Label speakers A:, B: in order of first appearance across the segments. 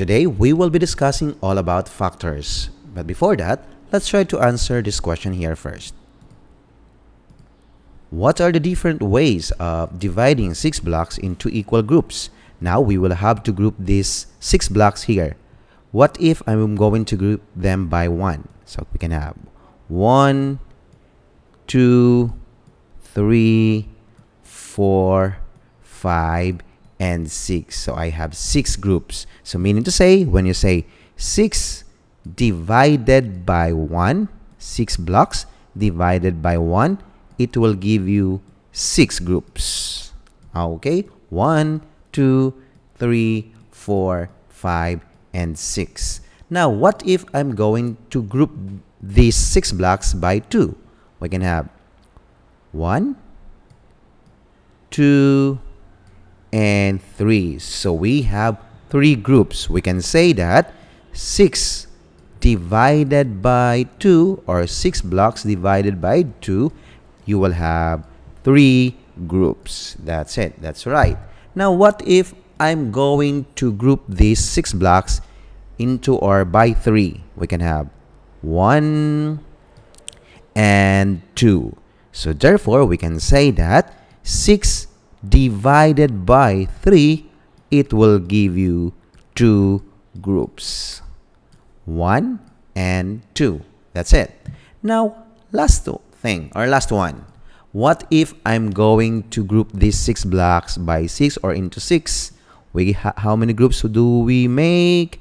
A: today we will be discussing all about factors. But before that, let's try to answer this question here first. What are the different ways of dividing 6 blocks into equal groups? Now we will have to group these 6 blocks here. What if I'm going to group them by 1? So we can have 1, 2, 3, 4, 5, and 6. So I have 6 groups. So meaning to say, when you say 6 divided by 1, 6 blocks divided by 1, it will give you 6 groups. Okay? 1, 2, 3, 4, 5, and 6. Now, what if I'm going to group these 6 blocks by 2? We can have 1, 2, and 3. So we have 3 groups. We can say that 6 divided by 2, or 6 blocks divided by 2, you will have 3 groups. That's it. That's right. Now, what if I'm going to group these 6 blocks into or by 3? We can have 1 and 2. So therefore, we can say that 6 divided by 3, it will give you 2 groups. 1 and 2. That's it. Now, last one. What if I'm going to group these 6 blocks by 6 or into 6? How many groups do we make?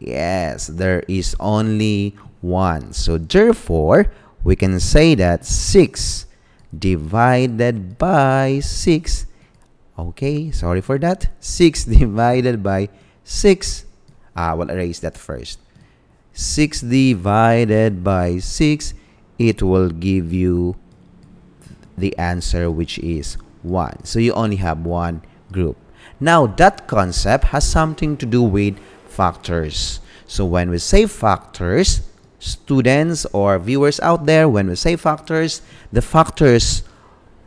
A: Yes, there is only 1. So therefore, we can say that 6 divided by 6. Okay, sorry for that. 6 divided by 6. We'll erase that first. 6 divided by 6, it will give you the answer, which is 1. So you only have 1 group. Now, that concept has something to do with factors. So when we say factors, students or viewers out there, when we say factors, the factors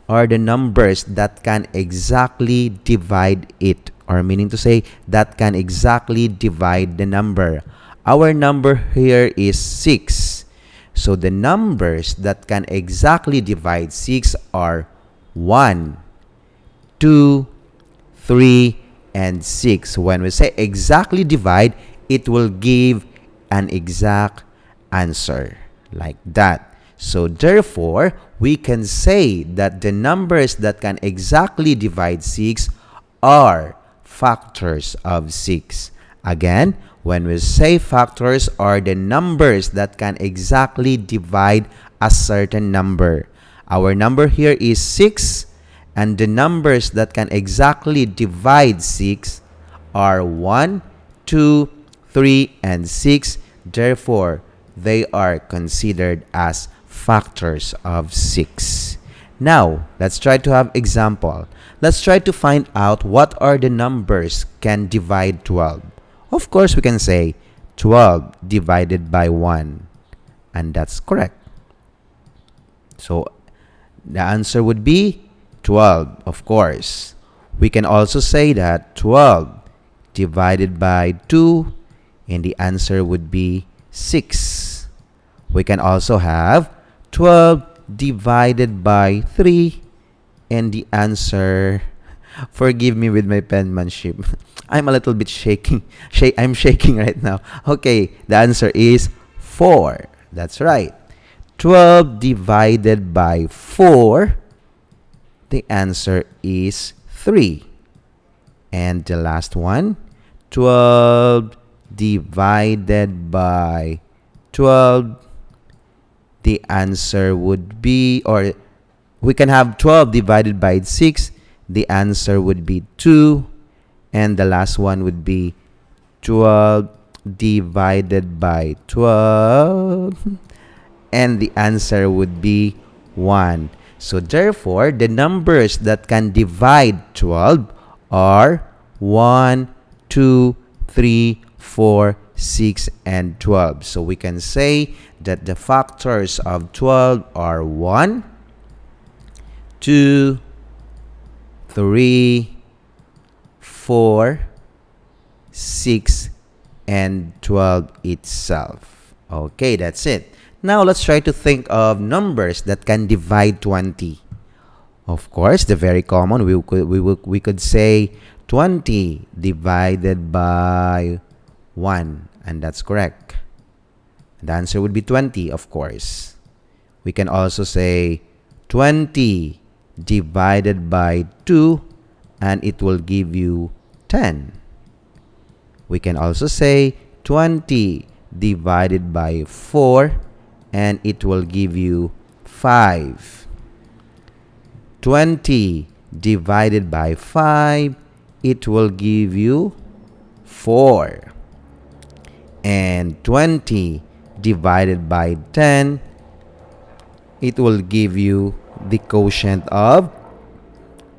A: are the numbers that can exactly divide it, or meaning to say that can exactly divide the number. Our number here is 6. So the numbers that can exactly divide 6 are 1, 2, 3, and 6. When we say exactly divide, it will give an exact answer like that. So therefore, we can say that the numbers that can exactly divide 6 are factors of 6. Again, when we say factors are the numbers that can exactly divide a certain number. Our number here is 6, and the numbers that can exactly divide 6 are 1, 2, 3, and 6. Therefore, they are considered as factors of 6. Now, let's try to have example. Let's try to find out what are the numbers can divide 12. Of course, we can say 12 divided by 1. And that's correct. So, the answer would be 12, of course. We can also say that 12 divided by 2, and the answer would be 6. We can also have 12 divided by 3, and the answer, forgive me with my penmanship, I'm a little bit shaking. I'm shaking right now. Okay, the answer is 4. That's right. 12 divided by 4, the answer is 3. And the last one, 12 divided by 12, the answer would be, or we can have 12 divided by 6, the answer would be 2. And the last one would be 12 divided by 12, and the answer would be 1. So therefore, the numbers that can divide 12 are 1, 2, 3, 4, 6, and 12. So we can say that the factors of 12 are 1, 2, 3, 4, 6, and 12 itself. Okay, that's it. Now let's try to think of numbers that can divide 20. Of course, the very common, we could say 20 divided by 1, and that's correct. The answer would be 20, of course. We can also say 20 divided by 2, and it will give you 10. We can also say 20 divided by 4, and it will give you 5. 20 divided by 5, it will give you 4. And 20 divided by 10, it will give you the quotient of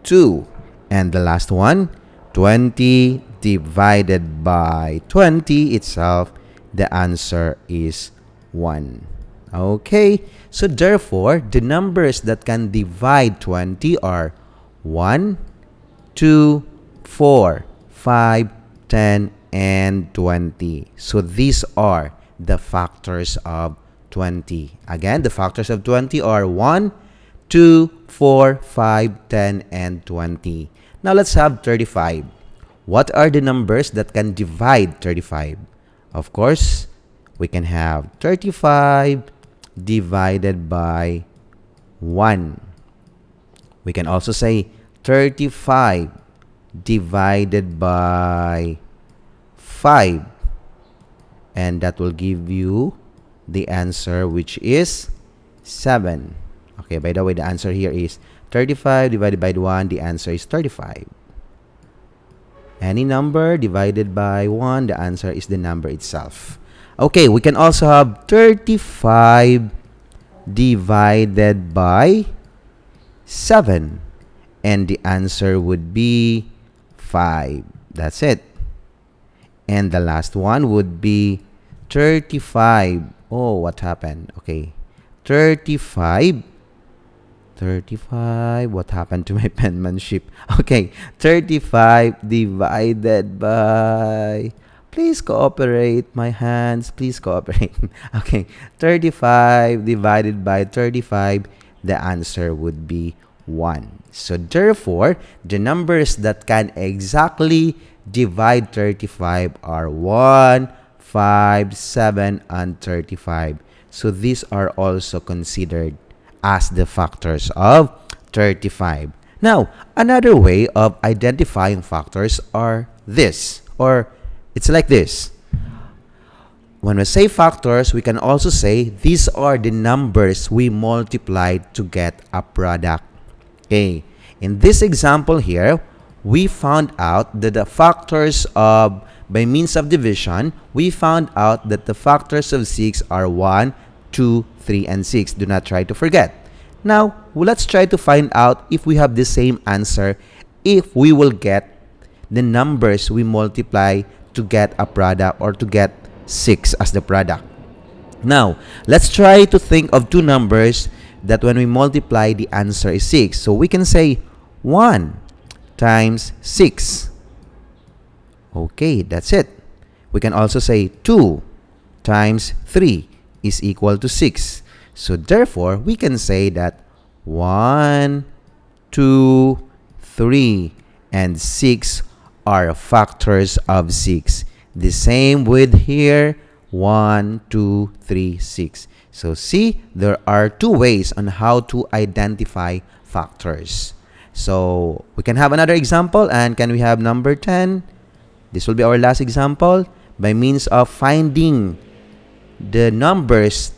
A: 2. And the last one, 20 divided by 20 itself, the answer is 1. Okay, so therefore, the numbers that can divide 20 are 1, 2, 4, 5, 10, and 20. So these are the factors of 20. Again, the factors of 20 are 1, 2, 4, 5, 10, and 20. Now let's have 35. What are the numbers that can divide 35? Of course, we can have 35 divided by 1. We can also say 35 divided by 5. And that will give you the answer, which is 7. Okay, by the way, the answer here is 35 divided by 1. The answer is 35. Any number divided by 1, the answer is the number itself. Okay, we can also have 35 divided by 7. And the answer would be 5. That's it. And the last one would be 35. Oh, what happened? Okay. 35. What happened to my penmanship? Okay. 35 divided by... Please cooperate, my hands. Please cooperate. Okay. 35 divided by 35. The answer would be 1. So therefore, the numbers that can exactly divide 35 are 1, 5, 7, and 35. So these are also considered as the factors of 35. Now, another way of identifying factors are this, or it's like this. When we say factors, we can also say these are the numbers we multiplied to get a product. Okay. In this example here, we found out that the factors of, by means of division, we found out that the factors of 6 are 1, 2, 3, and 6. Do not try to forget. Now, let's try to find out if we have the same answer, if we will get the numbers we multiply to get a product or to get 6 as the product. Now, let's try to think of two numbers that when we multiply, the answer is 6. So we can say 1 times 6. Okay, that's it. We can also say 2 times 3 is equal to 6. So therefore, we can say that 1, 2, 3, and 6 are factors of 6. The same with here, 1, 2, 3, 6. So see, there are two ways on how to identify factors. So we can have another example, and can we have number 10? This will be our last example. By means of finding the numbers,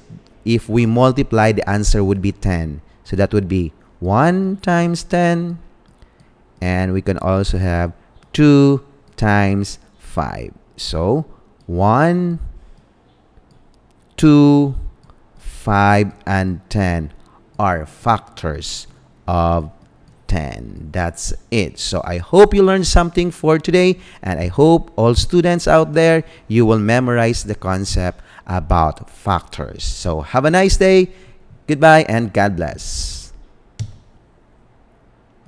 A: if we multiply, the answer would be 10. So that would be 1 times 10. And we can also have 2 times 5. So 1, 2, 5, and 10 are factors of 10. That's it. So I hope you learned something for today, and I hope all students out there, you will memorize the concept about factors. So have a nice day. Goodbye and God bless.